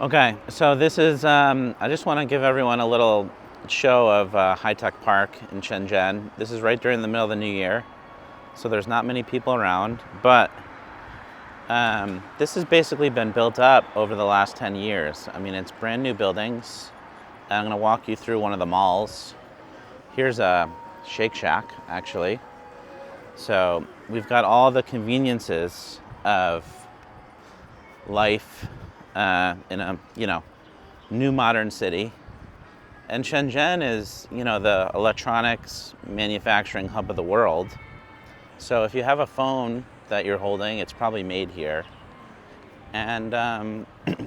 Okay, so this is, I just want to give everyone a little show of High Tech Park in Shenzhen. This is right during the middle of the new year, so there's not many people around, but this has basically been built up over the last 10 years. I mean, it's brand new buildings. I'm going to walk you through one of the malls. Here's a Shake Shack, actually. So we've got all the conveniences of life in a, new modern city. And Shenzhen is, the electronics manufacturing hub of the world. So if you have a phone that you're holding, it's probably made here. And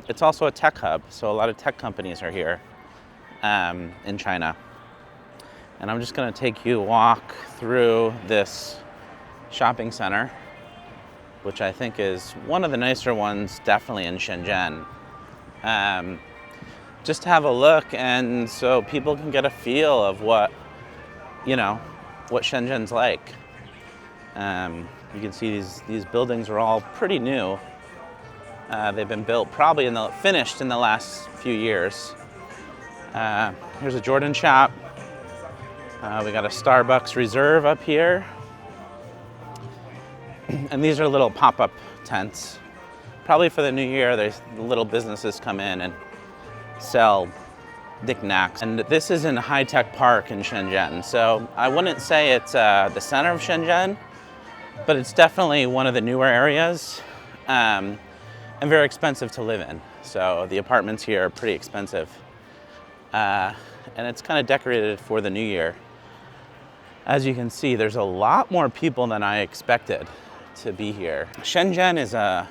it's also a tech hub, so a lot of tech companies are here in China. And I'm just going to take you walk through this shopping center, which I think is one of the nicer ones, definitely in Shenzhen. Just have a look, and so people can get a feel of what Shenzhen's like. You can see these buildings are all pretty new. They've been built probably finished in the last few years. Here's a Jordan shop. We got a Starbucks Reserve up here. And these are little pop-up tents. Probably for the new year, there's little businesses come in and sell knickknacks. And this is in High Tech Park in Shenzhen. So I wouldn't say it's the center of Shenzhen, but it's definitely one of the newer areas and very expensive to live in. So the apartments here are pretty expensive. And it's kind of decorated for the new year. As you can see, there's a lot more people than I expected to be here. Shenzhen is a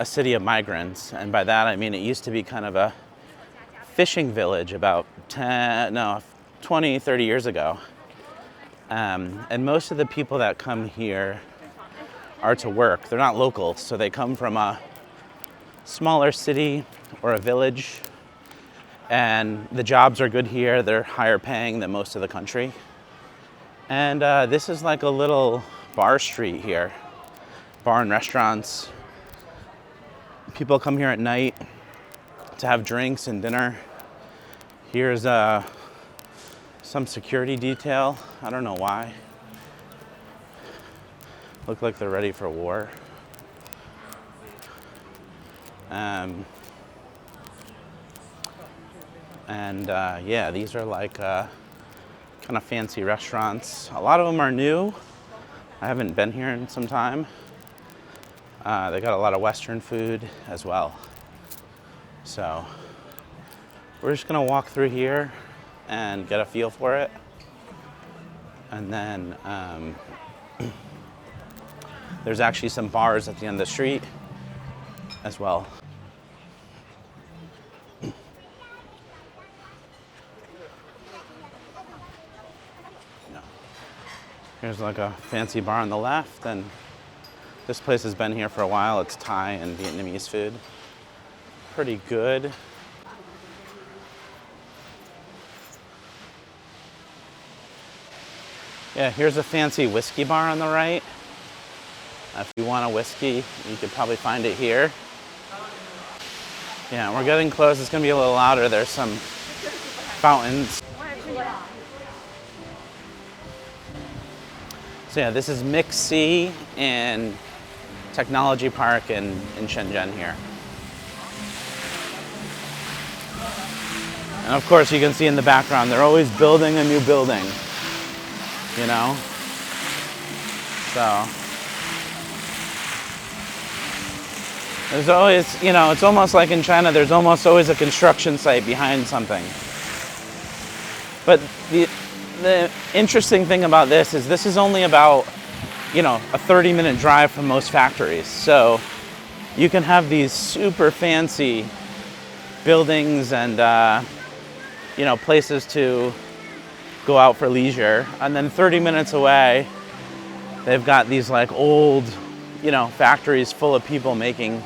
city of migrants, and by that I mean it used to be kind of a fishing village about 20, 30 years ago. And most of the people that come here are to work. They're not locals, so they come from a smaller city or a village, and the jobs are good here. They're higher paying than most of the country. And this is like a little bar street here. Bar and restaurants. People come here at night to have drinks and dinner. Here's some security detail. I don't know why. Look like they're ready for war. Yeah, these are like kind of fancy restaurants. A lot of them are new. I haven't been here in some time. They got a lot of Western food as well. So we're just gonna walk through here and get a feel for it. And then there's actually some bars at the end of the street as well. Here's like a fancy bar on the left, and this place has been here for a while. It's Thai and Vietnamese food. Pretty good. Yeah, here's a fancy whiskey bar on the right. If you want a whiskey, you could probably find it here. Yeah, we're getting close. It's gonna be a little louder. There's some fountains. So yeah, this is Mix C and Technology Park in Shenzhen here. And of course you can see in the background, they're always building a new building, So there's always, it's almost like in China, there's almost always a construction site behind something. But the interesting thing about this is only about, a 30-minute drive from most factories. So you can have these super fancy buildings and, places to go out for leisure. And then 30 minutes away, they've got these like old, factories full of people making,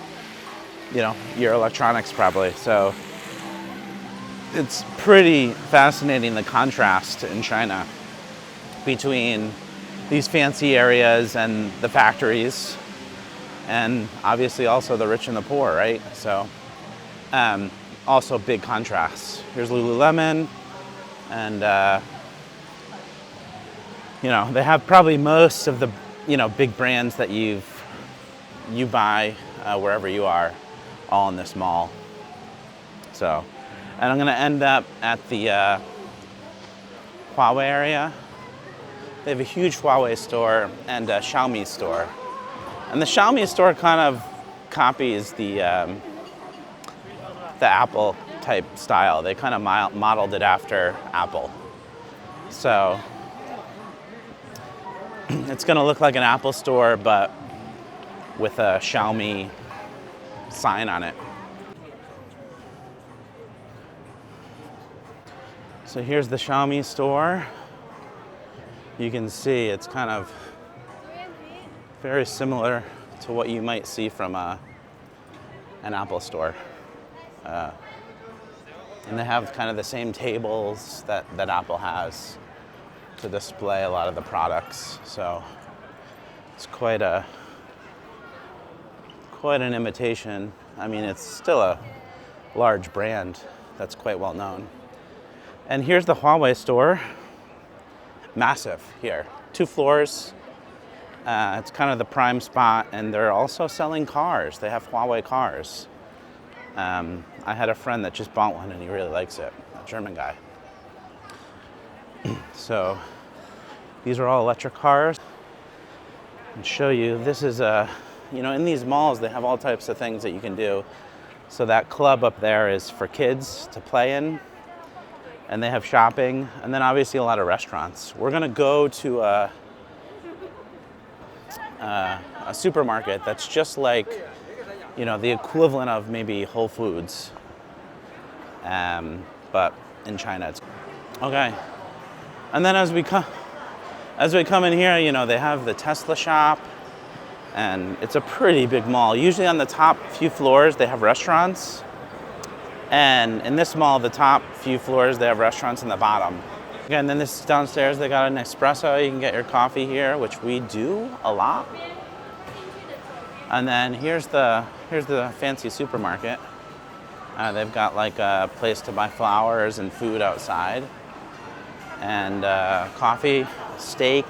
your electronics probably. So it's pretty fascinating, the contrast in China between these fancy areas and the factories, and obviously also the rich and the poor, right? So Also big contrasts. Here's Lululemon, and they have probably most of the big brands that you buy wherever you are, all in this mall. So, and I'm gonna end up at the Huawei area. They have a huge Huawei store and a Xiaomi store, and the Xiaomi store kind of copies the Apple type style. They kind of modeled it after Apple. So it's gonna look like an Apple store, but with a Xiaomi sign on it. So here's the Xiaomi store. You can see it's kind of very similar to what you might see from an Apple store. And they have kind of the same tables that Apple has to display a lot of the products. So it's quite an imitation. I mean, it's still a large brand that's quite well known. And here's the Huawei store. Massive here, 2 floors. It's kind of the prime spot, and they're also selling cars. They have Huawei cars. I had a friend that just bought one and he really likes it, a German guy. So these are all electric cars. I'll show you, this is in these malls they have all types of things that you can do. So that club up there is for kids to play in, and they have shopping, and then obviously a lot of restaurants. We're gonna go to a supermarket that's just like, the equivalent of maybe Whole Foods, but in China. Okay, and then as we come in here, they have the Tesla shop, and it's a pretty big mall. Usually on the top few floors they have restaurants, and in this mall, the top few floors they have restaurants in the bottom. Okay, and then this downstairs they got an espresso. You can get your coffee here, which we do a lot. And then here's the fancy supermarket. They've got like a place to buy flowers and food outside, and coffee, steak,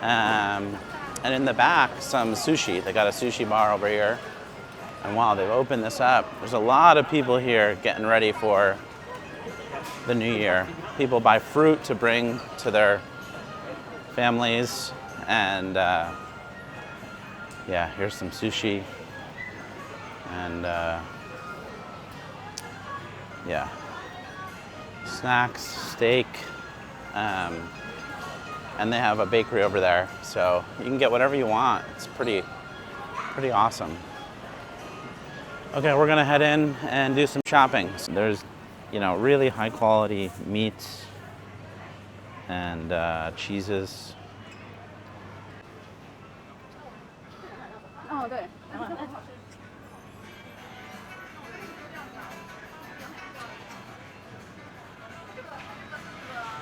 and in the back some sushi. They got a sushi bar over here. And wow, they've opened this up. There's a lot of people here getting ready for the new year. People buy fruit to bring to their families, and here's some sushi, and snacks, steak, and they have a bakery over there, so you can get whatever you want. It's pretty awesome. Okay, we're gonna head in and do some shopping. So there's, really high quality meats and cheeses.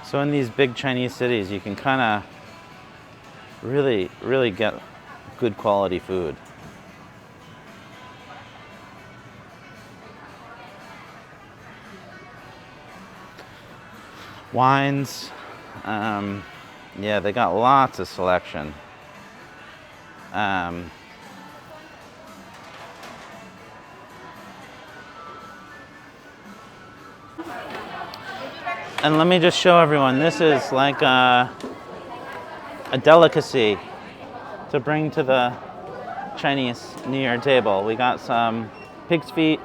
So in these big Chinese cities, you can kind of really get good quality food. Wines, they got lots of selection. And let me just show everyone, this is like a delicacy to bring to the Chinese New Year table. We got some pig's feet,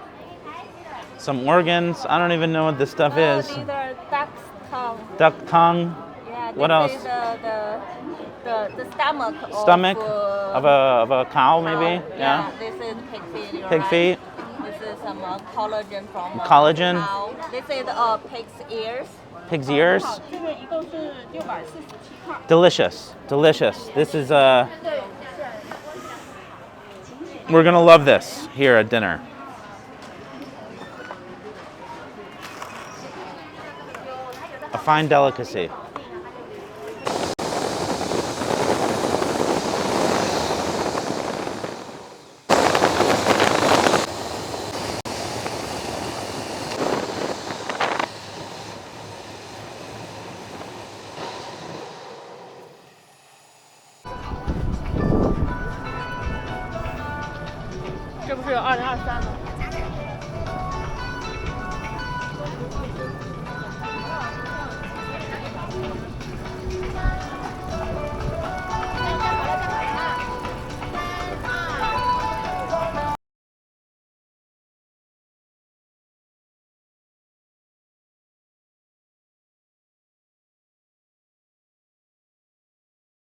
some organs. I don't even know what this stuff is. These are duck's tongue. Duck tongue. Yeah. What else? Is the stomach. Stomach of a cow, maybe. Yeah. This is pig feet. Pig feet. This is some collagen from collagen. Cow. This is pig's ears. Pig's ears. Delicious. This is we're gonna love this here at dinner. A fine delicacy. 是有2023吗？